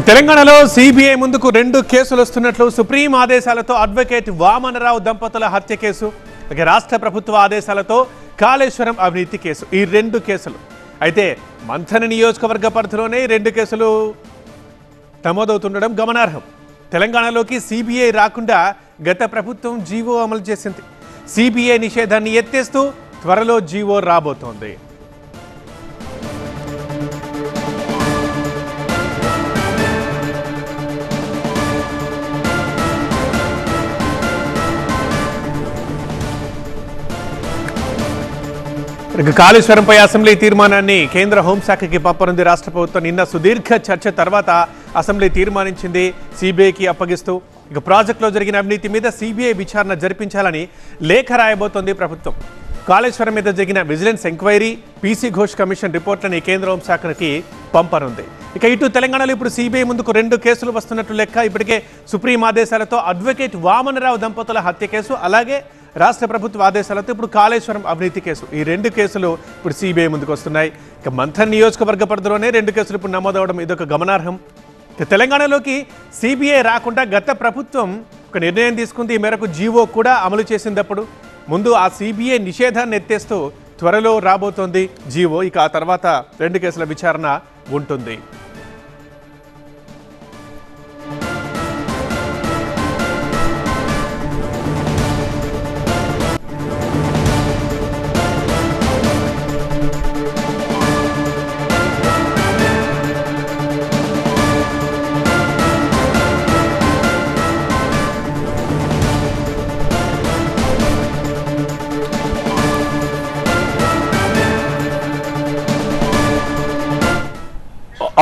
తెలంగాణలో సిబిఐ ముందుకు 2 కేసులు వస్తున్నట్లు సుప్రీం ఆదేశాలతో అడ్వకేట్ వామనరావు దంపతుల హత్య కేసు, రాష్ట్ర ప్రభుత్వ ఆదేశాలతో కాళేశ్వరం అవినీతి కేసు. ఈ 2 కేసులు అయితే మంథన నియోజకవర్గ పరిధిలోనే 2 కేసులు నమోదవుతుండడం గమనార్హం. తెలంగాణలోకి సిబిఐ రాకుండా గత ప్రభుత్వం జీవో అమలు చేసింది. సిబిఐ నిషేధాన్ని ఎత్తేస్తూ త్వరలో జీవో రాబోతోంది. కాళేశ్వరంపై అసెంబ్లీ తీర్మానాన్ని కేంద్ర హోంశాఖకి పంపనుంది రాష్ట్ర ప్రభుత్వం. నిన్న సుదీర్ఘ చర్చ తర్వాత అసెంబ్లీ తీర్మానించింది సిబిఐకి అప్పగిస్తూ. ప్రాజెక్టులో జరిగిన అవినీతి మీద సిబిఐ విచారణ జరిపించాలని లేఖ రాయబోతోంది ప్రభుత్వం. కాళేశ్వరం మీద జరిగిన vigilance enquiry, PC Ghosh commission రిపోర్ట్లని కేంద్ర హోంశాఖకి పంపనుంది. ఇటు తెలంగాణలో ఇప్పుడు సిబిఐ ముందుకు 2 కేసులు వస్తున్నట్లు లెక్క. ఇప్పటికే సుప్రీం ఆదేశాలతో అడ్వకేట్ వామనరావు దంపతుల హత్య కేసు, అలాగే రాష్ట్ర ప్రభుత్వ ఆదేశాలతో ఇప్పుడు కాళేశ్వరం అవినీతి కేసు, ఈ 2 కేసులు ఇప్పుడు సిబిఐ ముందుకు వస్తున్నాయి. మంథన్ నియోజకవర్గ పరిధిలోనే 2 కేసులు ఇప్పుడు నమోదవడం ఇదొక గమనార్హం. తెలంగాణలోకి సిబిఐ రాకుండా గత ప్రభుత్వం ఒక నిర్ణయం తీసుకుంది. ఈ మేరకు జీవో కూడా అమలు చేసిందప్పుడు. ముందు ఆ సిబిఐ నిషేధాన్ని ఎత్తేస్తూ త్వరలో రాబోతోంది జీవో. ఆ తర్వాత 2 కేసుల విచారణ ఉంటుంది.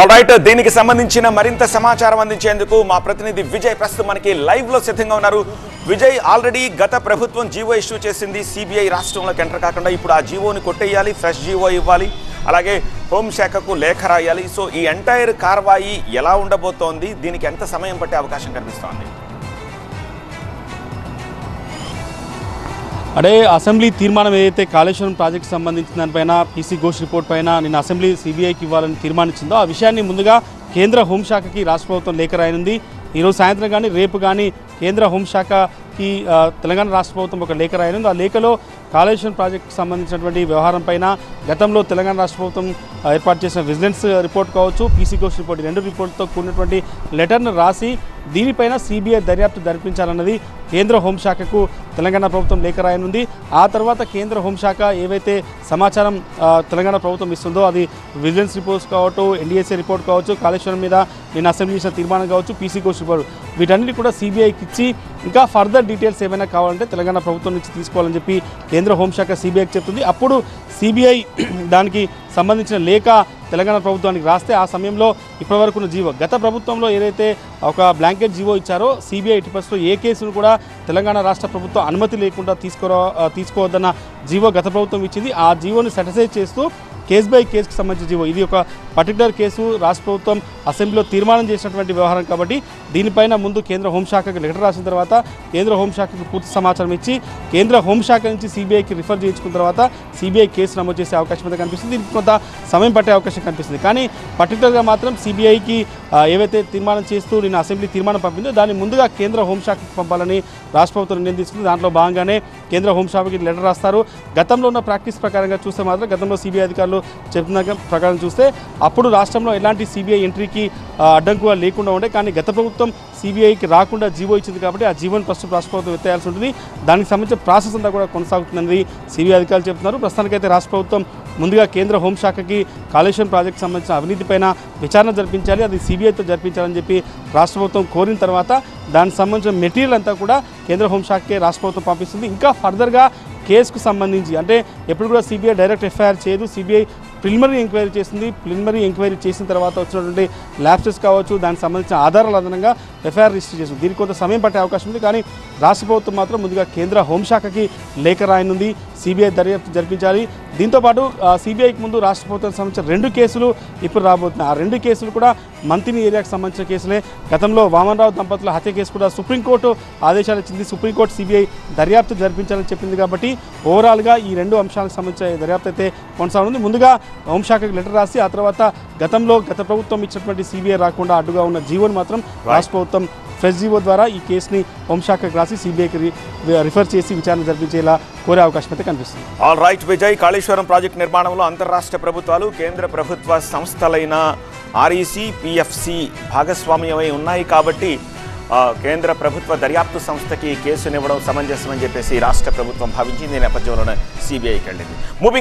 ఆల్రైట్, దీనికి సంబంధించిన మరింత సమాచారం అందించేందుకు మా ప్రతినిధి విజయ్ ప్రస్తుతం మనకి లైవ్ లో సిద్ధంగా ఉన్నారు. విజయ్, ఆల్రెడీ గత ప్రభుత్వం జీవో ఇష్యూ చేసింది. సిబిఐ రాష్ట్రంలోకి ఎంటర్ కాకుండా ఇప్పుడు ఆ జీవోని కొట్టేయాలి, ఫ్రెష్ జీవో ఇవ్వాలి, అలాగే హోంశాఖకు లేఖ రాయాలి. సో ఈ ఎంటైర్ కార్వాయి ఎలా ఉండబోతోంది, దీనికి ఎంత సమయం పట్టే అవకాశం కనిపిస్తోంది? అంటే అసెంబ్లీ తీర్మానం ఏదైతే కాళేశ్వరం ప్రాజెక్టు సంబంధించిన దానిపైన పీసీ ఘోష్ రిపోర్ట్ పైన నిన్న అసెంబ్లీ సిబిఐకి ఇవ్వాలని తీర్మానించిందో ఆ విషయాన్ని ముందుగా కేంద్ర హోంశాఖకి రాష్ట్ర ప్రభుత్వం లేఖ రాయనుంది. ఈరోజు సాయంత్రం కానీ రేపు కానీ కేంద్ర హోంశాఖకి తెలంగాణ రాష్ట్ర ప్రభుత్వం ఒక లేఖ రాయనుంది. ఆ లేఖలో కాళేశ్వరం ప్రాజెక్టుకు సంబంధించినటువంటి వ్యవహారం పైన గతంలో తెలంగాణ రాష్ట్ర ప్రభుత్వం ఏర్పాటు చేసిన విజిలెన్స్ రిపోర్ట్ కావచ్చు, పీసీ ఘోష్ రిపోర్ట్, 2 రిపోర్ట్తో కూడినటువంటి లెటర్ను రాసి దీనిపైన సిబిఐ దర్యాప్తు జరిపించాలన్నది కేంద్ర హోంశాఖకు తెలంగాణ ప్రభుత్వం లేఖ రాయనుంది. ఆ తర్వాత కేంద్ర హోంశాఖ ఏవైతే సమాచారం తెలంగాణ ప్రభుత్వం ఇస్తుందో అది విజిలెన్స్ రిపోర్ట్స్ కావచ్చు, ఎన్డీఏసీ రిపోర్ట్ కావచ్చు, కాళేశ్వరం మీద నిన్న అసెంబ్లీ చేసిన తీర్మానం కావచ్చు, పీసీ ఘోష్ రిపోర్ట్, వీటన్నిటి కూడా సిబిఐకి ఇచ్చి ఇంకా ఫర్దర్ డీటెయిల్స్ ఏమైనా కావాలంటే తెలంగాణ ప్రభుత్వం నుంచి తీసుకోవాలని చెప్పి కేంద్ర హోంశాఖ సిబిఐకి చెప్తుంది. అప్పుడు సిబిఐ దానికి సంబంధించిన లేఖ తెలంగాణ ప్రభుత్వానికి రాస్తే ఆ సమయంలో ఇప్పటివరకున్న జీవో, గత ప్రభుత్వంలో ఏదైతే ఒక బ్లాంకెట్ జీవో ఇచ్చారో సిబిఐ ఎట్టి పరిస్థితుల్లో ఏ కేసును కూడా తెలంగాణ రాష్ట్ర ప్రభుత్వం అనుమతి లేకుండా తీసుకోవద్దన్న జీవో గత ప్రభుత్వం ఇచ్చింది. ఆ జీవోని సెటిసైజ్ చేస్తూ కేస్ బై కేసుకు సంబంధించిన జీవో, ఇది ఒక పర్టికులర్ కేసు రాష్ట్ర ప్రభుత్వం అసెంబ్లీలో తీర్మానం చేసినటువంటి వ్యవహారం కాబట్టి దీనిపైన ముందు కేంద్ర హోంశాఖకు లెటర్ రాసిన తర్వాత కేంద్ర హోంశాఖకు పూర్తి సమాచారం ఇచ్చి కేంద్ర హోంశాఖ నుంచి సిబిఐకి రిఫర్ చేయించుకున్న తర్వాత సిబిఐ కేసు నమోదు చేసే అవకాశం అయితే కనిపిస్తుంది. దీనికి కొంత సమయం పట్టే అవకాశం కనిపిస్తుంది. కానీ పర్టికులర్గా మాత్రం సిబిఐకి ఏవైతే తీర్మానం చేస్తూ నిన్న అసెంబ్లీ తీర్మానం పంపిందో దాన్ని ముందుగా కేంద్ర హోంశాఖకు పంపాలని రాష్ట్ర ప్రభుత్వం నిర్ణయం తీసుకుంది. దాంట్లో భాగంగానే కేంద్ర హోంశాఖకి లెటర్ రాస్తారు. గతంలో ఉన్న ప్రాక్టీస్ ప్రకారంగా చూస్తే మాత్రం గతంలో సిబిఐ అధికారులు చెప్తున్న ప్రకారం చూస్తే అప్పుడు రాష్ట్రంలో ఎలాంటి సిబిఐ ఎంట్రీకి అడ్డంకుగా లేకుండా ఉండే, కానీ గత ప్రభుత్వం సిబిఐకి రాకుండా జీవో ఇచ్చింది కాబట్టి ఆ జీవోని ఫస్ట్ రాష్ట్ర ప్రభుత్వం ఎత్తేయాల్సి ఉంటుంది. దానికి సంబంధించిన ప్రాసెస్ అంతా కూడా కొనసాగుతుందని సిబిఐ అధికారులు చెప్తున్నారు. ప్రస్తుతానికైతే రాష్ట్ర ప్రభుత్వం ముందుగా కేంద్ర హోంశాఖకి కాళేశ్వరం ప్రాజెక్టు సంబంధించిన అవినీతిపైన విచారణ జరిపించాలి, అది సిబిఐతో జరిపించాలని చెప్పి రాష్ట్ర ప్రభుత్వం కోరిన తర్వాత దానికి సంబంధించిన మెటీరియల్ అంతా కూడా కేంద్ర హోంశాఖకే రాష్ట్ర ప్రభుత్వం పంపిస్తుంది. ఇంకా ఫర్దర్గా కేసుకు సంబంధించి అంటే ఎప్పుడు కూడా సిబిఐ డైరెక్ట్ ఎఫ్ఐఆర్ చేయదు, సిబిఐ ప్రిలిమినరీ ఎంక్వైరీ చేసింది. ప్రిలిమినరీ ఎంక్వైరీ చేసిన తర్వాత వచ్చినటువంటి ల్యాప్సెస్ కావచ్చు, దానికి సంబంధించిన ఆధారాల ఆధారంగా ఎఫ్ఐఆర్ రిజిస్టర్ చేసింది. దీనికి కొంత సమయం పట్టే అవకాశం ఉంది. కానీ రాష్ట్ర ప్రభుత్వం మాత్రం ముందుగా కేంద్ర హోంశాఖకి లేఖ రాయనుంది. సిబిఐ దర్యాప్తు జరిపించాలి. దీంతోపాటు సిబిఐకి ముందు రాష్ట్ర ప్రభుత్వానికి సంబంధించిన 2 కేసులు ఇప్పుడు రాబోతున్నాయి. ఆ 2 కేసులు కూడా మంతిని ఏరియాకు సంబంధించిన కేసులే. గతంలో వామన్రావు దంపతుల హత్య కేసు కూడా సుప్రీంకోర్టు ఆదేశాలు ఇచ్చింది. సుప్రీంకోర్టు సిబిఐ దర్యాప్తు జరిపించాలని చెప్పింది. కాబట్టి ఓవరాల్గా ఈ 2 అంశాలకు సంబంధించిన దర్యాప్తు అయితే కొనసాగుతుంది. ముందుగా హోంశాఖకి లెటర్ రాసి ఆ తర్వాత గత ప్రభుత్వం ఇచ్చినటువంటి సిబిఐ రాకుండా అడ్డుగా ఉన్న జీవోని మాత్రం రాష్ట్ర ప్రభుత్వం ఫ్రెష్ జీవో ద్వారా ఈ కేసుని హోంశాఖకు రాసి సిబిఐకి రిఫర్ చేసి విచారణ జరిపించేలా కోరే అవకాశం అయితే కనిపిస్తుంది. All right Vijay, Kaleshwaram project నిర్మాణంలో అంతర్రాష్ట్ర ప్రభుత్వాలు కేంద్ర ప్రభుత్వ సంస్థలైన ఆర్ఈసీ, పిఎఫ్సి భాగస్వామ్యమై ఉన్నాయి. కాబట్టి కేంద్ర ప్రభుత్వ దర్యాప్తు సంస్థకి కేసునివ్వడం సమంజసమని చెప్పేసి రాష్ట్ర ప్రభుత్వం భావించింది. ఈ నేపథ్యంలోనే సిబిఐకి వెళ్ళింది. మూవింగ్